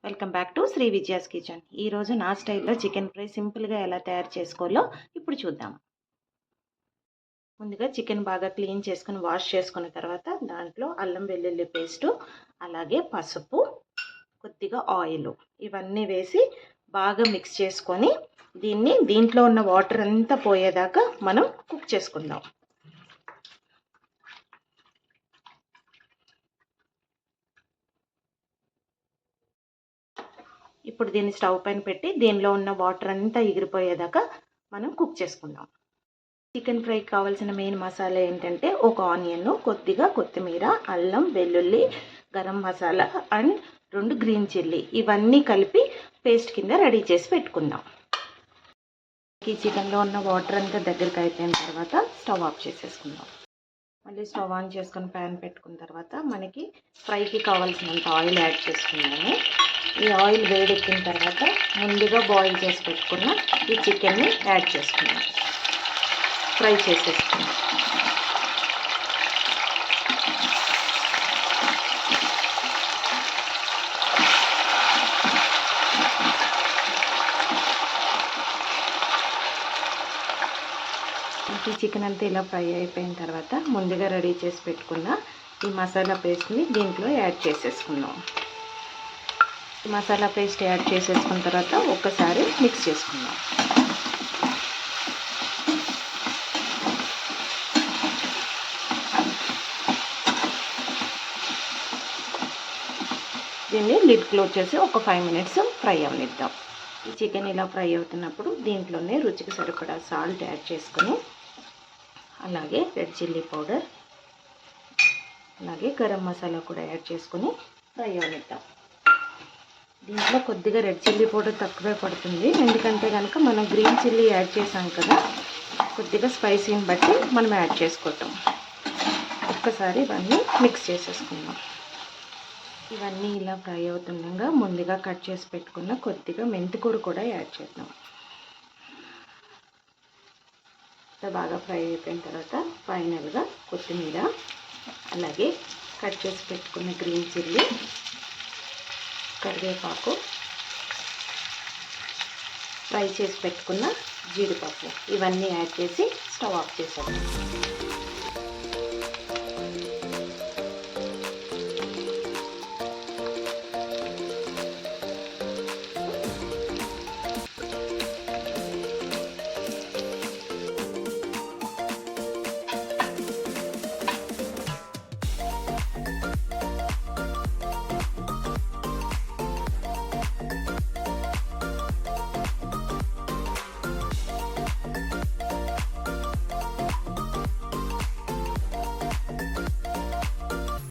Welcome back to Sri Vijayas kitchen. ఈరోజు నా స్టైల్లో చికెన్ ఫ్రై సింపుల్గా ఎలా తయారు చేసుకోవాలో ఇప్పుడు చూద్దాం. ముందుగా చికెన్ బాగా క్లీన్ చేసుకుని వాష్ చేసుకున్న తర్వాత దాంట్లో అల్లం వెల్లుల్లి పేస్టు, అలాగే పసుపు, కొద్దిగా ఆయిల్ ఇవన్నీ వేసి బాగా మిక్స్ చేసుకొని దీంట్లో ఉన్న వాటర్ అంతా పోయేదాకా మనం కుక్ చేసుకుందాం. ఇప్పుడు దీన్ని స్టవ్ పైన పెట్టి దీనిలో ఉన్న వాటర్ అంతా ఎగిరిపోయేదాకా మనం కుక్ చేసుకుందాం. చికెన్ ఫ్రైకి కావాల్సిన మెయిన్ మసాలా ఏంటంటే ఒక ఆనియన్, కొద్దిగా కొత్తిమీర, అల్లం వెల్లుల్లి, garam masala and 2 green chilli ఇవన్నీ కలిపి పేస్ట్ కింద రెడీ చేసి పెట్టుకుందాం. ఈ చికెన్లో ఉన్న వాటర్ అంతా దగ్గరికి అయిపోయిన తర్వాత స్టవ్ ఆఫ్ చేసేసుకుందాం. మళ్ళీ స్టవ్ ఆన్ చేసుకొని ప్యాన్ పెట్టుకున్న తర్వాత మనకి ఫ్రైకి కావాల్సినంత ఆయిల్ యాడ్ చేసుకుందాము. ఈ ఆయిల్ వేడెక్కిన తర్వాత ముందుగా బాయిల్ చేసి పెట్టుకున్న ఈ చికెన్ని యాడ్ చేసుకుందాం, ఫ్రై చేసేసుకుందాం. ఈ చికెన్ అంతా ఇలా ఫ్రై అయిపోయిన తర్వాత ముందుగా రెడీ చేసి పెట్టుకున్న ఈ మసాలా పేస్ట్ని దీంట్లో యాడ్ చేసేసుకుందాం. మసాలా పేస్ట్ యాడ్ చేసేసుకున్న తర్వాత ఒక్కసారి మిక్స్ చేసుకుందాం. దీన్ని లిడ్ క్లోజ్ చేసి ఒక 5 మినిట్స్ ఫ్రై అవనిద్దాం. ఈ చికెన్ ఇలా ఫ్రై అవుతున్నప్పుడు దీంట్లోనే రుచికి సరిపడా సాల్ట్ యాడ్ చేసుకొని, అలాగే రెడ్ చిల్లీ పౌడర్, అలాగే గరం మసాలా కూడా యాడ్ చేసుకొని ఫ్రై అవనిద్దాం. దీంట్లో కొద్దిగా రెడ్ చిల్లీ పౌడర్ తక్కువే పడుతుంది, ఎందుకంటే కనుక మనం గ్రీన్ చిల్లీ యాడ్ చేసాం కదా, కొద్దిగా స్పైసీని బట్టి మనం యాడ్ చేసుకోవటం. ఒక్కసారి ఇవన్నీ మిక్స్ చేసేసుకుందాం. ఇవన్నీ ఇలా ఫ్రై అవుతుండగా ముందుగా కట్ చేసి పెట్టుకున్న కొద్దిగా మెంతికూర కూడా యాడ్ చేద్దాం. బాగా ఫ్రై అయిపోయిన తర్వాత ఫైనల్గా కొత్తిమీర, అలాగే కట్ చేసి పెట్టుకున్న గ్రీన్ చిల్లీ, కరివేపాకు, ఫ్రై చేసి పెట్టుకున్న జీడిపప్పు ఇవన్నీ యాడ్ చేసి స్టవ్ ఆఫ్ చేసేద్దాం.